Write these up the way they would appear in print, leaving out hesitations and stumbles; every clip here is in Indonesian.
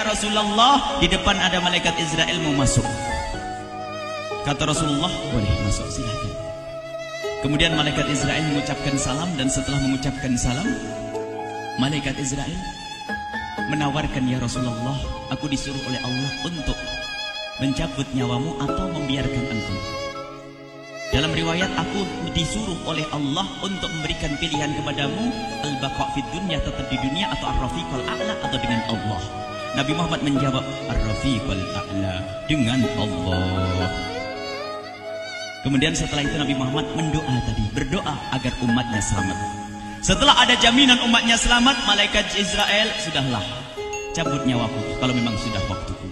ya Rasulullah, di depan ada malaikat Israel mau masuk. Kata Rasulullah, boleh masuk, silakan. Kemudian malaikat Israel mengucapkan salam, dan setelah mengucapkan salam, malaikat Israel menawarkan, ya Rasulullah, aku disuruh oleh Allah untuk mencabut nyawamu atau membiarkan engkau. Dalam riwayat, aku disuruh oleh Allah untuk memberikan pilihan kepadamu, al-baqa' fid dunya, tetap di dunia, atau ar-rafiqul a'la, atau dengan Allah. Nabi Muhammad menjawab, ar-rafiqul a'la, dengan Allah. Kemudian setelah itu Nabi Muhammad berdoa agar umatnya selamat. Setelah ada jaminan umatnya selamat, malaikat Israel, sudahlah, cabut nyawaku kalau memang sudah waktuku.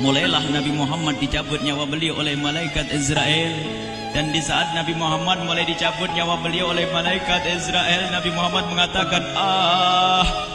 Mulailah Nabi Muhammad dicabut nyawa beliau oleh malaikat Israel. Dan di saat Nabi Muhammad mulai dicabut nyawa beliau oleh malaikat Israel, Nabi Muhammad mengatakan,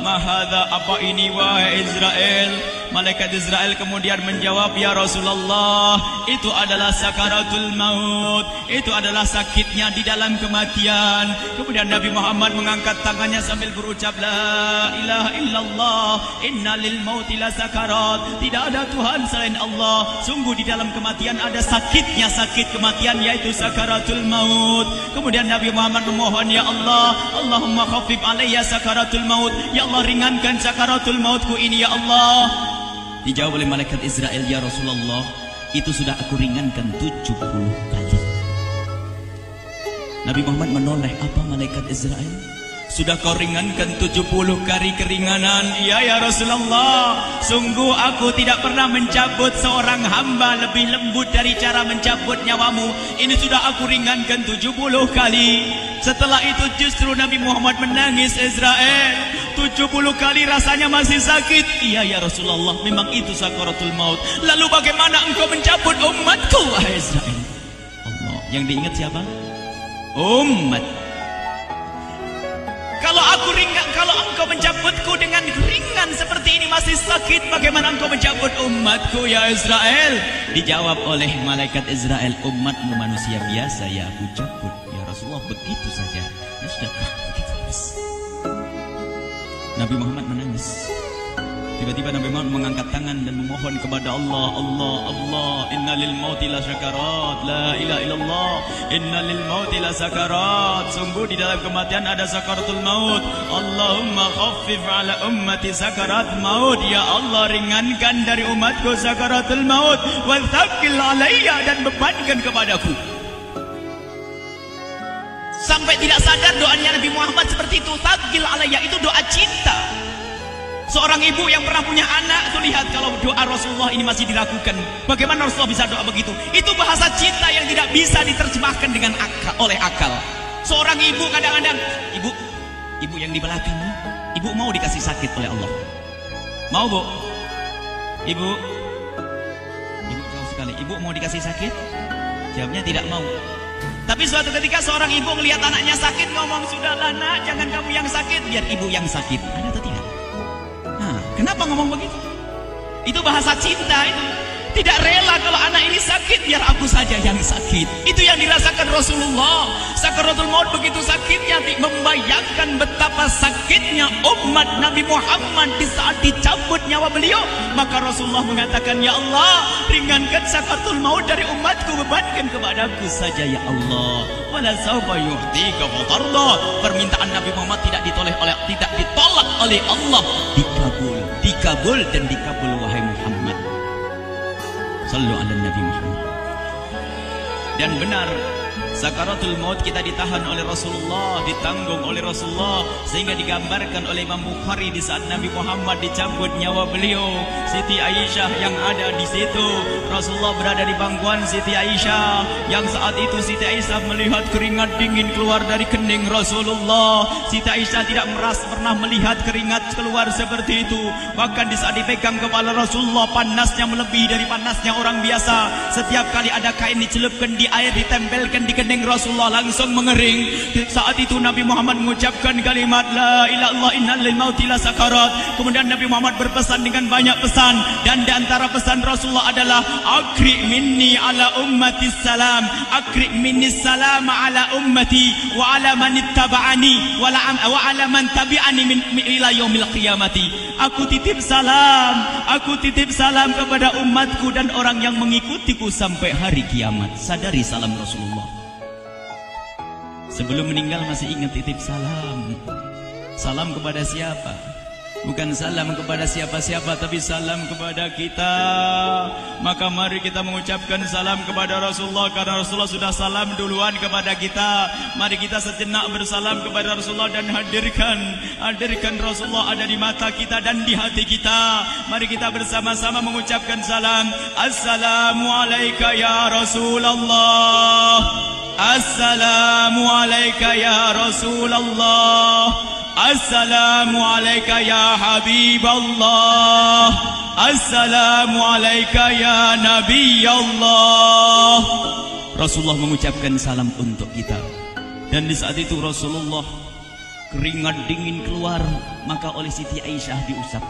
mahadha, apa ini wahai Israel? Malaikat Israel kemudian menjawab, ya Rasulullah, itu adalah sakaratul maut, itu adalah sakitnya di dalam kematian. Kemudian Nabi Muhammad mengangkat tangannya sambil berucap, la ilaha illallah, inna lil mauti la sakarat, tidak ada Tuhan selain Allah, sungguh di dalam kematian ada sakitnya, sakit kematian, yaitu sakaratul maut. Kemudian Nabi Muhammad memohon, ya Allah, Allahumma khafif alayya sakaratul maut, ya Allah, ringankan sakaratul mautku ini, ya Allah. Dijawab oleh malaikat Israel, ya Rasulullah, itu sudah aku ringankan 70 kali. Nabi Muhammad menoleh, apa malaikat Israel? Sudah kau ringankan 70 kali keringanan? Iya ya Rasulullah, sungguh aku tidak pernah mencabut seorang hamba lebih lembut dari cara mencabut nyawamu. Ini sudah aku ringankan 70 kali. Setelah itu justru Nabi Muhammad menangis, Israel, 70 kali rasanya masih sakit. Iya ya Rasulullah, memang itu sakaratul maut. Lalu bagaimana engkau mencabut umatku, wahai Israel? Allah, yang diingat siapa? Umat. Kalau engkau mencabutku dengan ringan seperti ini masih sakit, bagaimana engkau mencabut umatku, ya Israel? Dijawab oleh malaikat Israel, umatmu manusia biasa, ya aku cabut. Ya Rasulullah, begitu saja. Ya sudah, begitu. Nabi Muhammad menangis. Tiba-tiba Nabi Muhammad mengangkat tangan dan memohon kepada Allah, Allah, Allah, inna lil mauti la sakarat, la ilaha illallah, inna lil mauti la sakarat, sungguh di dalam kematian ada sakaratul maut. Allahumma khaffif ala ummati sakarat maut, ya Allah, ringankan dari umatku sakaratul maut, wa thaqqil alayya, dan bebankan kepadaku. Sampai tidak sadar doanya Nabi Muhammad seperti itu. Thaqqil alayya itu doa cinta. Seorang ibu yang pernah punya anak, tuh lihat kalau doa Rasulullah ini masih dilakukan. Bagaimana Rasulullah bisa doa begitu? Itu bahasa cinta yang tidak bisa diterjemahkan dengan oleh akal. Seorang ibu kadang-kadang, ibu yang di belakang, ibu mau dikasih sakit oleh Allah? Mau, Bu? Ibu jauh sekali. Ibu mau dikasih sakit? Jawabnya tidak mau. Tapi suatu ketika seorang ibu melihat anaknya sakit, ngomong, sudahlah nak, jangan kamu yang sakit, biar ibu yang sakit. Ada atau tidak? Kenapa ngomong begitu? Itu bahasa cinta itu. Tidak rela kalau anak ini sakit, biar aku saja yang sakit. Itu yang dirasakan Rasulullah. Sakaratul maut begitu sakitnya, membayangkan betapa sakitnya umat Nabi Muhammad di saat dicabut nyawa beliau. Maka Rasulullah mengatakan, ya Allah, ringankan sakaratul maut dari umatku, bebankan kepadaku saja, ya Allah. Wala sawfa yu'tika fatarda. Permintaan Nabi Muhammad tidak ditolak oleh Allah, dikabul dan dikabul, wahai Muhammad. Sallu ala Nabi Muhammad. Dan benar, sakaratul maut kita ditahan oleh Rasulullah, ditanggung oleh Rasulullah, sehingga digambarkan oleh Imam Bukhari di saat Nabi Muhammad dicabut nyawa beliau. Siti Aisyah yang ada di situ, Rasulullah berada di pangkuan Siti Aisyah, yang saat itu Siti Aisyah melihat keringat dingin keluar dari kening Rasulullah. Siti Aisyah tidak pernah melihat keringat keluar seperti itu. Bahkan di saat dipegang kepala Rasulullah, panasnya melebihi dari panasnya orang biasa. Setiap kali ada kain dicelupkan di air, ditempelkan di kening Rasulullah langsung mengering. Saat itu Nabi Muhammad mengucapkan kalimat la ilaha illallah innal lil mauti la sakarat. Kemudian Nabi Muhammad berpesan dengan banyak pesan, dan di antara pesan Rasulullah adalah akri minni ala ummati salam, akri minni salam ala ummati wa ala man ittaba'ani wa ala man tabi'ani min ila yaumil qiyamati. Aku titip salam kepada umatku dan orang yang mengikutiku sampai hari kiamat. Sadari salam Rasulullah. Sebelum meninggal masih ingat titip salam. Salam kepada siapa? Bukan salam kepada siapa-siapa, tapi salam kepada kita. Maka mari kita mengucapkan salam kepada Rasulullah, karena Rasulullah sudah salam duluan kepada kita. Mari kita sejenak bersalam kepada Rasulullah dan hadirkan Rasulullah ada di mata kita dan di hati kita. Mari kita bersama-sama mengucapkan salam. Assalamualaikum ya Rasulullah. Assalamualaikum ya Rasulullah. Assalamualaikum ya Habiballah. Assalamualaikum ya Nabi Allah. Rasulullah mengucapkan salam untuk kita. Dan di saat itu Rasulullah keringat dingin keluar, maka oleh Siti Aisyah diusap.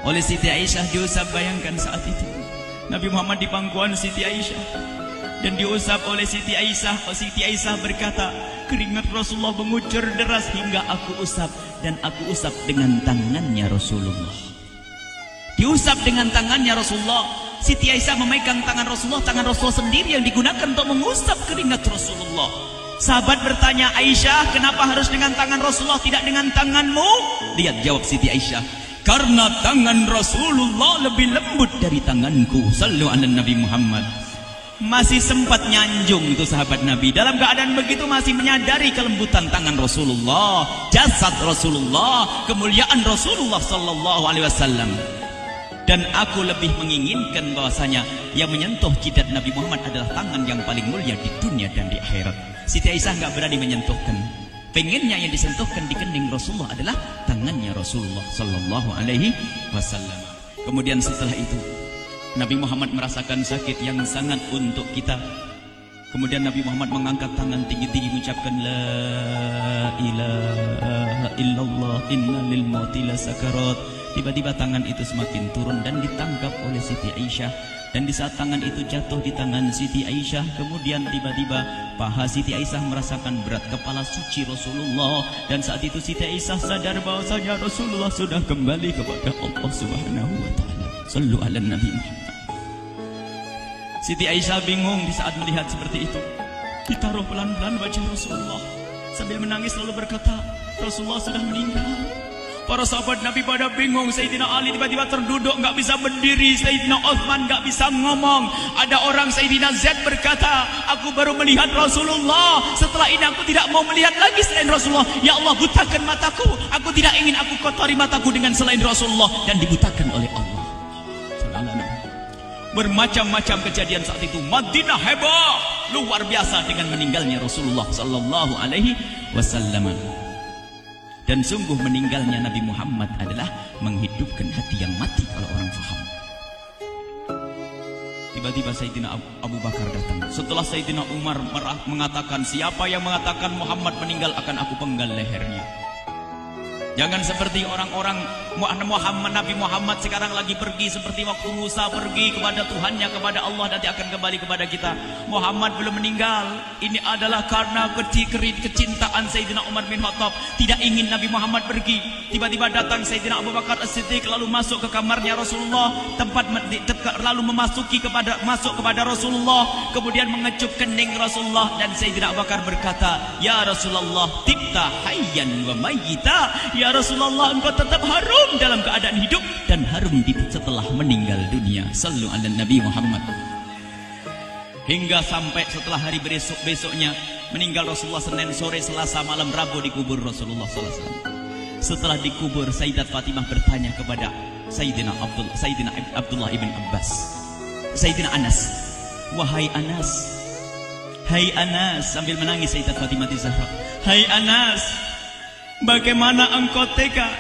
Oleh Siti Aisyah diusap, bayangkan saat itu Nabi Muhammad di pangkuan Siti Aisyah dan diusap oleh Siti Aisyah. Siti Aisyah berkata, keringat Rasulullah mengucur deras hingga aku usap, dan aku usap dengan tangannya Rasulullah. Diusap dengan tangannya Rasulullah. Siti Aisyah memegang tangan Rasulullah sendiri yang digunakan untuk mengusap keringat Rasulullah. Sahabat bertanya, Aisyah, kenapa harus dengan tangan Rasulullah tidak dengan tanganmu? Lihat jawab Siti Aisyah, karena tangan Rasulullah lebih lembut dari tanganku. Sallu ala Nabi Muhammad. Masih sempat nyanjung itu sahabat Nabi. Dalam keadaan begitu masih menyadari kelembutan tangan Rasulullah, jasad Rasulullah, kemuliaan Rasulullah sallallahu alaihi wasallam. Dan aku lebih menginginkan bahwasanya yang menyentuh jidat Nabi Muhammad adalah tangan yang paling mulia di dunia dan di akhirat. Siti Aisyah enggak berani menyentuhkan. Pengennya yang disentuhkan di kening Rasulullah adalah tangannya Rasulullah sallallahu alaihi wasallam. Kemudian setelah itu Nabi Muhammad merasakan sakit yang sangat untuk kita. Kemudian Nabi Muhammad mengangkat tangan tinggi-tinggi mengucapkan la ilaha illallah inna lil mauti la sakarat. Tiba-tiba tangan itu semakin turun dan ditangkap oleh Siti Aisyah. Dan di saat tangan itu jatuh di tangan Siti Aisyah, kemudian tiba-tiba paha Siti Aisyah merasakan berat kepala suci Rasulullah. Dan saat itu Siti Aisyah sadar bahwasanya Rasulullah sudah kembali kepada Allah Subhanahu wa taala. Sallu ala Nabi Muhammad. Siti Aisyah bingung di saat melihat seperti itu. Ditaruh pelan-pelan wajah Rasulullah. Sambil menangis lalu berkata, Rasulullah sudah meninggal. Para sahabat Nabi pada bingung. Sayyidina Ali tiba-tiba terduduk, nggak bisa berdiri. Sayyidina Utsman nggak bisa ngomong. Ada orang Sayyidina Zaid berkata, aku baru melihat Rasulullah. Setelah ini aku tidak mau melihat lagi selain Rasulullah. Ya Allah, butakan mataku. Aku tidak ingin aku kotori mataku dengan selain Rasulullah. Dan dibutakan oleh Allah. Bermacam-macam kejadian saat itu. Madinah heboh luar biasa dengan meninggalnya Rasulullah sallallahu alaihi wasallam. Dan sungguh meninggalnya Nabi Muhammad adalah menghidupkan hati yang mati kalau orang faham. Tiba-tiba Sayyidina Abu Bakar datang. Setelah Sayyidina Umar mengatakan, siapa yang mengatakan Muhammad meninggal akan aku penggal lehernya. Jangan seperti orang-orang Nabi Muhammad sekarang lagi pergi seperti waktu Musa pergi kepada Tuhannya, kepada Allah, nanti akan kembali kepada kita. Muhammad belum meninggal. Ini adalah karena kecintaan Sayyidina Umar bin Khattab, tidak ingin Nabi Muhammad pergi. Tiba-tiba datang Sayyidina Abu Bakar As-Siddiq lalu masuk ke kamarnya Rasulullah, lalu masuk kepada Rasulullah, kemudian mengecup kening Rasulullah. Dan Sayyidina Abu Bakar berkata, ya Rasulullah, tibta hayyan wa mayyita. Ya Rasulullah, engkau tetap harum dalam keadaan hidup dan harum setelah meninggal dunia. Sallu ala Nabi Muhammad. Hingga sampai setelah hari besoknya meninggal Rasulullah, Senin sore, Selasa malam, Rabu dikubur Rasulullah sallallahu alaihi wasallam. Setelah dikubur, Sayyidat Fatimah bertanya kepada Sayyidina Abdullah ibn Abbas, Sayyidina Anas, wahai Anas, hai Anas, sambil menangis Sayyidat Fatimah Zahra, hai Anas, bagaimana engkau tega?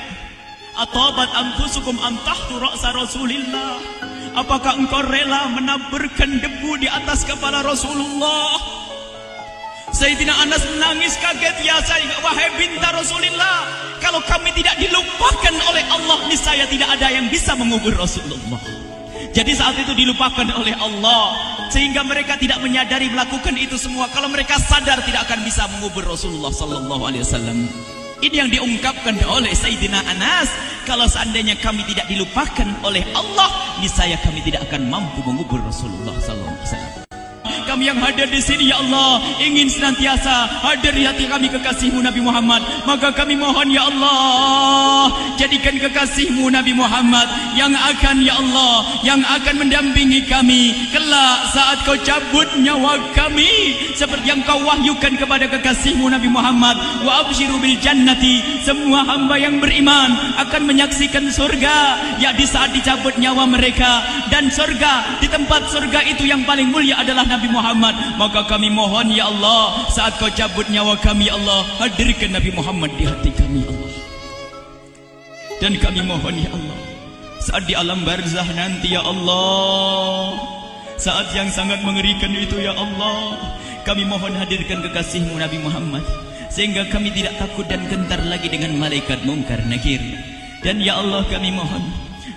Atabat anfusukum an tahtu ra'sa Rasulillah. Apakah engkau rela menaburkan debu di atas kepala Rasulullah? Sayyidina Anas menangis kaget, ya wahai binta Rasulullah, kalau kami tidak dilupakan oleh Allah, niscaya tidak ada yang bisa mengubur Rasulullah. Jadi saat itu dilupakan oleh Allah, sehingga mereka tidak menyadari melakukan itu semua. Kalau mereka sadar, tidak akan bisa mengubur Rasulullah sallallahu alaihi wasallam. Ini yang diungkapkan oleh Sayyidina Anas. Kalau seandainya kami tidak dilupakan oleh Allah, niscaya kami tidak akan mampu mengubur Rasulullah sallallahu alaihi wasallam. Kami yang hadir di sini, ya Allah, ingin senantiasa hadir di hati kami kekasih-Mu Nabi Muhammad. Maka kami mohon, ya Allah, jadikan kekasih-Mu Nabi Muhammad yang akan, ya Allah, yang akan mendampingi kami kelak saat Kau cabut nyawa kami, seperti yang Kau wahyukan kepada kekasih-Mu Nabi Muhammad. Wa abshiru bil jannati, semua hamba yang beriman akan menyaksikan surga, ya di saat dicabut nyawa mereka. Dan surga, di tempat surga itu yang paling mulia adalah Nabi Muhammad. Maka kami mohon, ya Allah, saat Kau cabut nyawa kami, ya Allah, hadirkan Nabi Muhammad di hati kami, ya Allah. Dan kami mohon, ya Allah, saat di alam barzah nanti, ya Allah, saat yang sangat mengerikan itu, ya Allah, kami mohon hadirkan kekasih-Mu Nabi Muhammad, sehingga kami tidak takut dan gentar lagi dengan malaikat mungkar nakir. Dan ya Allah, kami mohon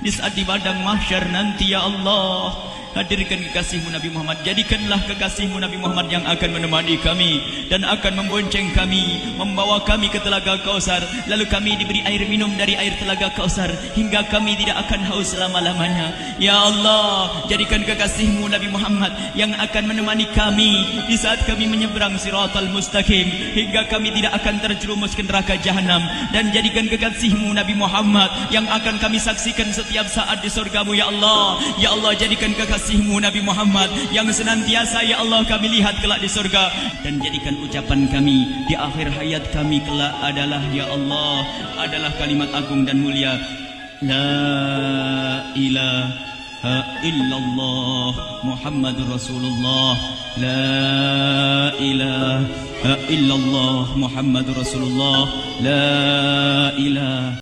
di saat di padang mahsyar nanti, ya Allah, hadirkan kekasih-Mu Nabi Muhammad. Jadikanlah kekasih-Mu Nabi Muhammad yang akan menemani kami dan akan membonceng kami, membawa kami ke telaga Kausar. Lalu kami diberi air minum dari air telaga Kausar hingga kami tidak akan haus selama-lamanya. Ya Allah, jadikan kekasih-Mu Nabi Muhammad yang akan menemani kami di saat kami menyeberang Siratal Mustaqim hingga kami tidak akan terjerumus ke neraka Jahanam. Dan jadikan kekasih-Mu Nabi Muhammad yang akan kami saksikan setiap saat di surga-Mu, ya Allah. Ya Allah, jadikan kekasih-Mu Nabi Muhammad yang senantiasa, ya Allah, kami lihat kelak di surga. Dan jadikan ucapan kami di akhir hayat kami kelak adalah, ya Allah, adalah kalimat agung dan mulia, La ilaha illallah Muhammadur Rasulullah. La ilaha illallah Muhammadur Rasulullah. La ilaha